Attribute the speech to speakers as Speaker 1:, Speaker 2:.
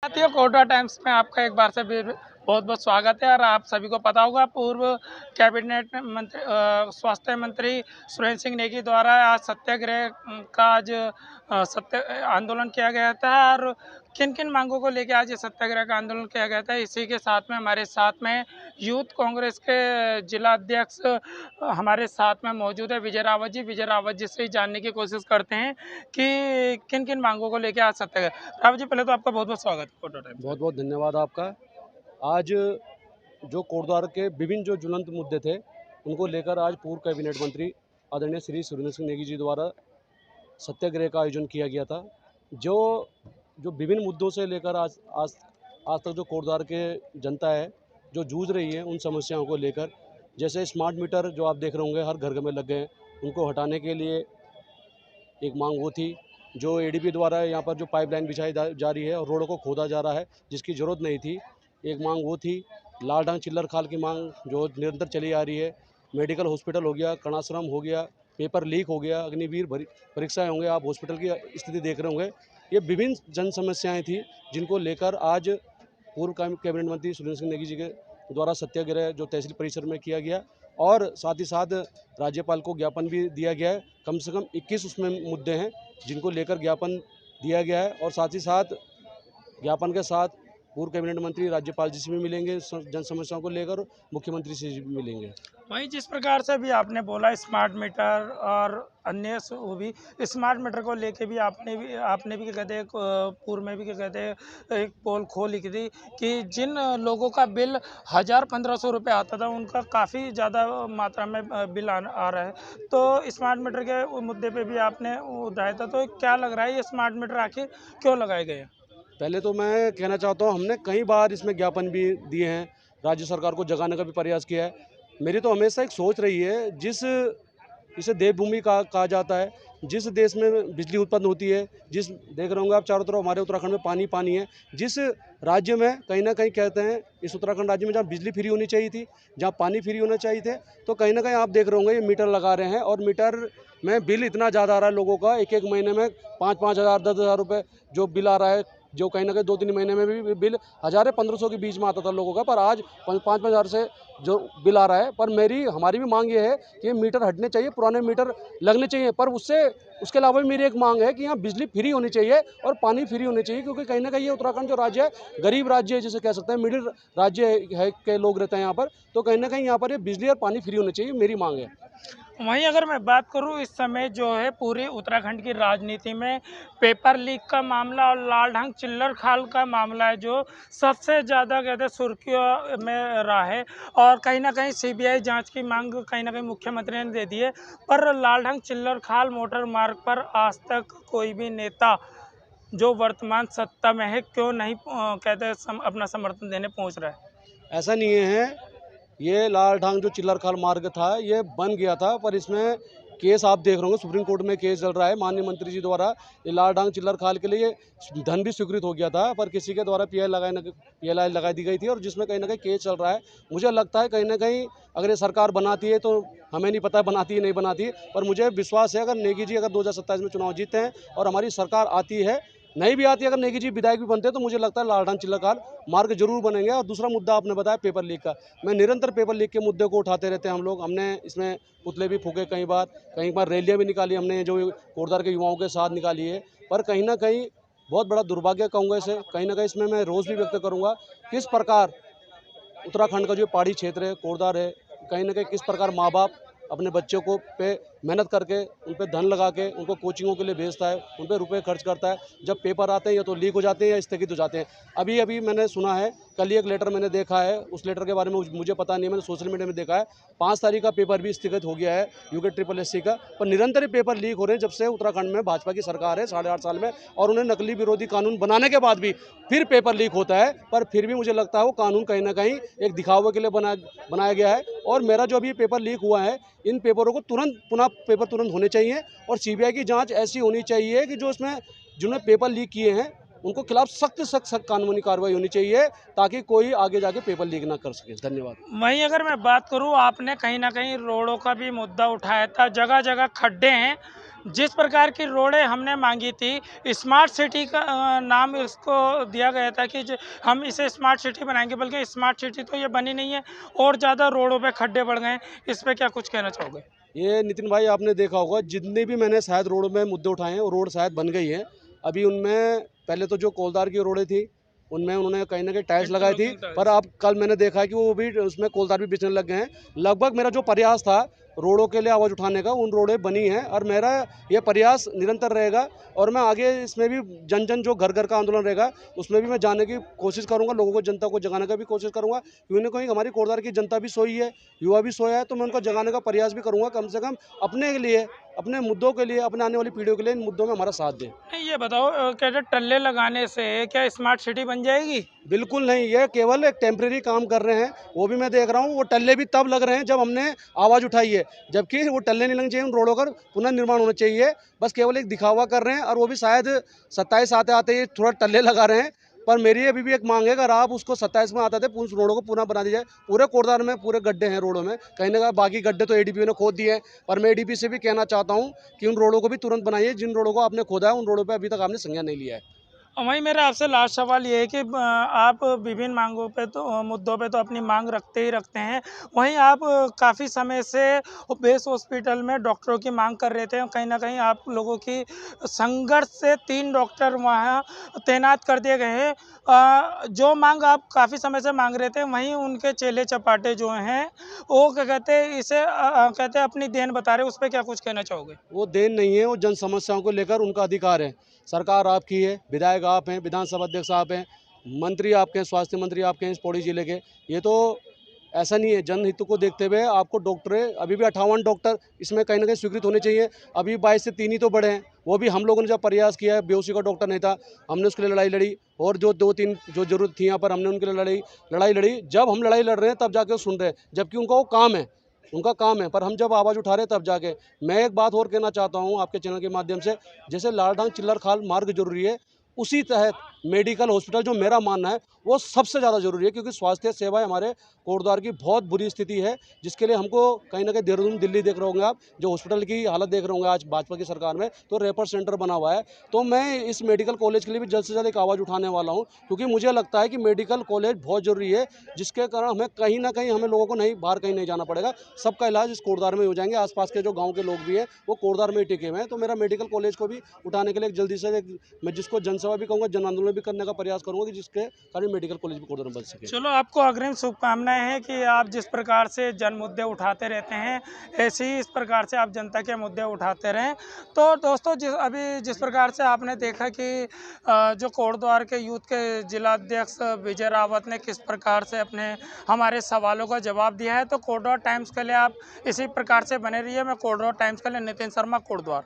Speaker 1: साथियों, कोटा टाइम्स में आपका एक बार से भी बहुत बहुत स्वागत है। और आप सभी को पता होगा, पूर्व कैबिनेट मंत्री स्वास्थ्य मंत्री सुरेंद्र सिंह नेगी द्वारा आज सत्याग्रह का आज सत्य आंदोलन किया गया था। और किन किन मांगों को लेकर आज ये सत्याग्रह का आंदोलन किया गया था, इसी के साथ में हमारे साथ में यूथ कांग्रेस के जिला अध्यक्ष हमारे साथ में मौजूद है विजय रावत जी। विजय रावत जी से ही जानने की कोशिश करते हैं कि किन किन मांगों को लेकर आज सत्याग्रह। रावत जी, पहले तो आपका बहुत बहुत स्वागत है कोटा टाइम्स।
Speaker 2: बहुत बहुत धन्यवाद आपका। आज जो कोटद्वार के विभिन्न जो ज्वलंत मुद्दे थे उनको लेकर आज पूर्व कैबिनेट मंत्री आदरणीय श्री सुरेंद्र सिंह नेगी जी द्वारा सत्याग्रह का आयोजन किया गया था। जो जो विभिन्न मुद्दों से लेकर आज आज आज तक जो कोटद्वार के जनता है जो जूझ रही है उन समस्याओं को लेकर, जैसे स्मार्ट मीटर जो आप देख रहे होंगे हर घर घर में लग गए हैं, उनको हटाने के लिए एक मांग वो थी। जो एडीपी द्वारा यहाँ पर जो पाइपलाइन बिछाई जा रही है और रोडों को खोदा जा रहा है जिसकी ज़रूरत नहीं थी, एक मांग वो थी। लाल चिल्लर खाल की मांग जो निरंतर चली आ रही है। मेडिकल हॉस्पिटल हो गया, कणाश्रम हो गया, पेपर लीक हो गया, अग्निवीर परीक्षाएँ होंगे, आप हॉस्पिटल की स्थिति देख रहे होंगे। ये विभिन्न जन समस्याएँ थी जिनको लेकर आज पूर्व कैबिनेट मंत्री सुरेंद्र सिंह नेगी जी के द्वारा सत्याग्रह जो तहसील परिसर में किया गया, और साथ ही साथ राज्यपाल को ज्ञापन भी दिया गया है। कम से कम 21 उसमें मुद्दे हैं जिनको लेकर ज्ञापन दिया गया है, और साथ ही साथ ज्ञापन के साथ पूर्व कैबिनेट मंत्री राज्यपाल जी से भी मिलेंगे, जन समस्याओं को लेकर मुख्यमंत्री से भी मिलेंगे।
Speaker 1: वहीं जिस प्रकार से भी आपने बोला स्मार्ट मीटर और अन्य वो भी स्मार्ट मीटर को लेके भी आपने भी क्या कहते हैं, पूर्व में भी क्या कहते हैं, एक पोल खोली थी कि जिन लोगों का बिल 1000-1500 रुपये आता था उनका काफ़ी ज़्यादा मात्रा में बिल आ रहा है। तो स्मार्ट मीटर के मुद्दे पे भी आपने उठाया था। तो क्या लग रहा है, ये स्मार्ट मीटर आखिर क्यों लगाए गए?
Speaker 2: पहले तो मैं कहना चाहता हूँ, हमने कई बार इसमें ज्ञापन भी दिए हैं, राज्य सरकार को जगाने का भी प्रयास किया है। मेरी तो हमेशा एक सोच रही है, इसे देवभूमि कहा जाता है, जिस देश में बिजली उत्पन्न होती है, जिस देख रहे होंगे आप चारों तरफ हमारे उत्तराखंड में पानी पानी है, जिस राज्य में कहीं ना कहीं कहते हैं इस उत्तराखंड राज्य में जहाँ बिजली फ्री होनी चाहिए थी, जहाँ पानी फ्री होना चाहिए थे, तो कहीं ना कहीं आप देख रहे होंगे ये मीटर लगा रहे हैं और मीटर में बिल इतना ज़्यादा आ रहा है लोगों का। एक एक महीने में 5-5 हज़ार 10,000 रुपये जो बिल आ रहा है, जो कहीं ना कहीं 2-3 महीने में भी बिल 1000-1500 के बीच में आता था लोगों का, पर आज 5-5 हज़ार से जो बिल आ रहा है। पर हमारी भी मांग ये है कि ये मीटर हटने चाहिए, पुराने मीटर लगने चाहिए, पर उसके अलावा भी मेरी एक मांग है कि यहाँ बिजली फ्री होनी चाहिए और पानी फ्री होनी चाहिए, क्योंकि कहीं ना कहीं ये उत्तराखंड जो राज्य है गरीब राज्य है, जिसे कह सकते हैं मिडिल राज्य है के लोग रहते हैं यहाँ पर, तो कहीं ना कहीं यहाँ पर ये बिजली और पानी फ्री होनी चाहिए, मेरी मांग है।
Speaker 1: वहीं अगर मैं बात करूं, इस समय जो है पूरी उत्तराखंड की राजनीति में पेपर लीक का मामला और लालढंग चिल्लर खाल का मामला है जो सबसे ज़्यादा कहते हैं सुर्खियों में रहा है। और कहीं ना कहीं सीबीआई जांच की मांग कहीं ना कहीं मुख्यमंत्री ने दे दी है। पर लालढंग चिल्लर खाल मोटर मार्ग पर आज तक कोई भी नेता जो वर्तमान सत्ता में है क्यों नहीं कहते अपना समर्थन देने पहुँच रहा है?
Speaker 2: ऐसा नहीं है, ये लालढांग जो चिल्लर खाल मार्ग था ये बन गया था, पर इसमें केस आप देख रहे होंगे, सुप्रीम कोर्ट में केस चल रहा है। माननीय मंत्री जी द्वारा ये लालढांग चिल्लर खाल के लिए धन भी स्वीकृत हो गया था, पर किसी के द्वारा पीएलआई लगा दी गई थी, और जिसमें कहीं ना कहीं केस चल रहा है। मुझे लगता है कहीं ना कहीं अगर ये सरकार बनाती है, तो हमें नहीं पता बनाती है नहीं बनाती, पर मुझे विश्वास है अगर नेगी जी अगर 2027 में चुनाव जीतते हैं और हमारी सरकार आती है, नहीं भी आती, अगर नेगी जी विधायक भी बनते हैं, तो मुझे लगता है लालढांग चिल्लर खाल मार्ग जरूर बनेंगे। और दूसरा मुद्दा आपने बताया पेपर लीक का, मैं निरंतर पेपर लीक के मुद्दे को उठाते रहते हैं हम लोग। हमने इसमें पुतले भी फूके, कई बार रैलियां भी निकाली हमने, जो कोटद्वार के युवाओं के साथ निकाली है। पर कहीं ना कहीं बहुत बड़ा दुर्भाग्य कहूँगा इसे, कहीं ना कहीं इसमें मैं रोष भी व्यक्त करूँगा किस प्रकार उत्तराखंड का जो पहाड़ी क्षेत्र है, कोटद्वार है, कहीं ना कहीं किस प्रकार माँ बाप अपने बच्चों को पे मेहनत करके उन पे धन लगा के उनको कोचिंगों के लिए भेजता है, उन पे रुपए खर्च करता है, जब पेपर आते हैं या तो लीक हो जाते हैं या स्थगित हो जाते हैं। अभी मैंने सुना है, कल ही एक लेटर मैंने देखा है, उस लेटर के बारे में मुझे पता नहीं है, मैंने सोशल मीडिया में देखा है 5 तारीख का पेपर भी स्थगित हो गया है यूके SSC का। पर निरंतर पेपर लीक हो रहे हैं जब से उत्तराखंड में भाजपा की सरकार है 8.5 साल में, और उन्हें नकली विरोधी कानून बनाने के बाद भी फिर पेपर लीक होता है। पर फिर भी मुझे लगता है वो कानून कहीं ना कहीं एक दिखावे के लिए बनाया गया है। और मेरा जो अभी पेपर लीक हुआ है, इन पेपरों को तुरंत होने चाहिए, और सीबीआई की जांच ऐसी होनी चाहिए कि जो इसमें जिन्होंने पेपर लीक किए हैं उनको खिलाफ सख्त कानूनी कार्रवाई होनी चाहिए, ताकि कोई आगे जाके पेपर लीक ना कर सके। धन्यवाद।
Speaker 1: वहीं अगर मैं बात करूं, आपने कहीं ना कहीं रोडों का भी मुद्दा उठाया था, जगह जगह खड्डे हैं जिस प्रकार की रोडें हमने मांगी थी, स्मार्ट सिटी का नाम इसको दिया गया था कि हम इसे स्मार्ट सिटी बनाएंगे, बल्कि स्मार्ट सिटी तो ये बनी नहीं है और ज़्यादा रोडों पे खड्डे बढ़ गए हैं। इस पे क्या कुछ कहना चाहोगे?
Speaker 2: ये नितिन भाई आपने देखा होगा जितने भी मैंने शायद रोड में मुद्दे उठाए हैं वो रोड शायद बन गई है। अभी उनमें पहले तो जो कोलदार की रोडें थी उनमें उन्होंने कहीं ना कहीं टाइल्स लगाई थी, पर अब कल मैंने देखा है कि वो भी उसमें कोलदार भी बिछने लग गए हैं। लगभग मेरा जो प्रयास था रोडों के लिए आवाज़ उठाने का, उन रोडें बनी हैं और मेरा ये प्रयास निरंतर रहेगा। और मैं आगे इसमें भी जन जन जो घर घर का आंदोलन रहेगा उसमें भी मैं जाने की कोशिश करूंगा, लोगों को जनता को जगाने का भी कोशिश करूंगा। क्यों ना कहीं हमारी कोटद्वार की जनता भी सोई है, युवा भी सोया है, तो मैं उनको जगाने का प्रयास भी करूंगा। कम से कम अपने लिए, अपने मुद्दों के लिए, अपने आने वाली पीढ़ियों के लिए इन मुद्दों में हमारा साथ दें।
Speaker 1: नहीं, ये बताओ, कहते टल्ले लगाने से क्या स्मार्ट सिटी बन जाएगी?
Speaker 2: बिल्कुल नहीं, ये केवल एक टेम्परेरी काम कर रहे हैं। वो भी मैं देख रहा हूँ, वो टल्ले भी तब लग रहे हैं जब हमने आवाज़ उठाई है, जबकि वो टल्ले नहीं लगने चाहिए। उन रोडों का पुनर्निर्माण होना चाहिए। बस केवल एक दिखावा कर रहे हैं और वो भी शायद 27 आते आते ही थोड़ा टल्ले लगा रहे हैं। पर मेरी अभी भी एक मांग है, अगर आप उसको 27 में आते थे उस रोडों को पुनः बना दी जाए। पूरे कोटद्वार में पूरे गड्ढे हैं रोडों में, कहीं ना कहीं बाकी गड्ढे तो एडीपी ने खोद दिए हैं। पर मैं एडीपी से भी कहना चाहता हूँ कि उन रोडों को भी तुरंत बनाइए। जिन रोडों को आपने खोदा है उन रोडों पर अभी तक आपने संज्ञान नहीं लिया है।
Speaker 1: और वहीं मेरा आपसे लास्ट सवाल ये है कि आप विभिन्न मांगों पे तो मुद्दों पे तो अपनी मांग रखते ही रखते हैं। वहीं आप काफ़ी समय से बेस हॉस्पिटल में डॉक्टरों की मांग कर रहे थे और कहीं न कहीं आप लोगों की संघर्ष से 3 डॉक्टर वहाँ तैनात कर दिए गए हैं। जो मांग आप काफ़ी समय से मांग रहे थे, वहीं उनके चेले-चपाटे जो हैं, वो क्या कहते हैं, इसे कहते हैं अपनी देन बता रहे हैं। उस पे क्या कुछ कहना चाहोगे?
Speaker 2: वो देन नहीं है, वो जन समस्याओं को लेकर उनका अधिकार है। सरकार आपकी है, विधायक आप हैं, विधानसभा अध्यक्ष आप हैं, मंत्री आपके हैं, स्वास्थ्य मंत्री आपके हैं इस पौड़ी जिले के। ये तो ऐसा नहीं है, जनहित को देखते हुए आपको डॉक्टर अभी भी 58 डॉक्टर इसमें कहीं ना कहीं स्वीकृत होने चाहिए। अभी 22 से 3 ही तो बढ़े हैं। वो भी हम लोगों ने जब प्रयास किया है, बेहोशी का डॉक्टर नहीं था, हमने उसके लिए लड़ाई लड़ी। और जो 2-3 जो जरूरत थी यहाँ पर हमने उनके लिए लड़ाई लड़ी। जब हम लड़ाई लड़ रहे हैं तब जाके वो सुन रहे हैं, जबकि उनका वो काम है, उनका काम है। पर हम जब आवाज़ उठा रहे हैं तब जाके। मैं एक बात और कहना चाहता हूँ आपके चैनल के माध्यम से, जैसे लालडांग चिल्लर खाल मार्ग जरूरी है, उसी तहत मेडिकल हॉस्पिटल जो मेरा मानना है वो सबसे ज़्यादा ज़रूरी है। क्योंकि स्वास्थ्य सेवाएं हमारे कोटद्वार की बहुत बुरी स्थिति है, जिसके लिए हमको कहीं ना कहीं देहरादून दिल्ली देख रहे होंगे आप, जो हॉस्पिटल की हालत देख रहे होंगे आज भाजपा की सरकार में, तो रेफर सेंटर बना हुआ है। तो मैं इस मेडिकल कॉलेज के लिए भी जल्द से जल्द एक आवाज़ उठाने वाला हूँ, क्योंकि मुझे लगता है कि मेडिकल कॉलेज बहुत ज़रूरी है, जिसके कारण हमें कहीं ना कहीं हमें लोगों को नहीं बाहर कहीं नहीं जाना पड़ेगा। सबका इलाज इस कोटद्वार में हो जाएंगे। आसपास के जो गाँव के लोग भी हैं वो कोटद्वार में ही टिके हुए हैं। तो मेरा मेडिकल कॉलेज को भी उठाने के लिए जल्दी से मैं जिसको जनसेवा भी कहूँगा, जन आंदोलन भी करने का प्रयास करूँगा, कि जिसके कारण मेडिकल कॉलेज भी कोटद्वार में बन सके।
Speaker 1: चलो, आपको अग्रिम शुभकामनाएं हैं कि आप जिस प्रकार से जन मुद्दे उठाते रहते हैं, ऐसे ही इस प्रकार से आप जनता के मुद्दे उठाते रहें। तो दोस्तों, जिस प्रकार से आपने देखा कि जो कोटद्वार के यूथ के जिलाध्यक्ष विजय रावत ने किस प्रकार से अपने हमारे सवालों का जवाब दिया है, तो कोटद्वार टाइम्स के लिए आप इसी प्रकार से बने रहिए। मैं कोटद्वार टाइम्स के लिए नितिन शर्मा, कोटद्वार।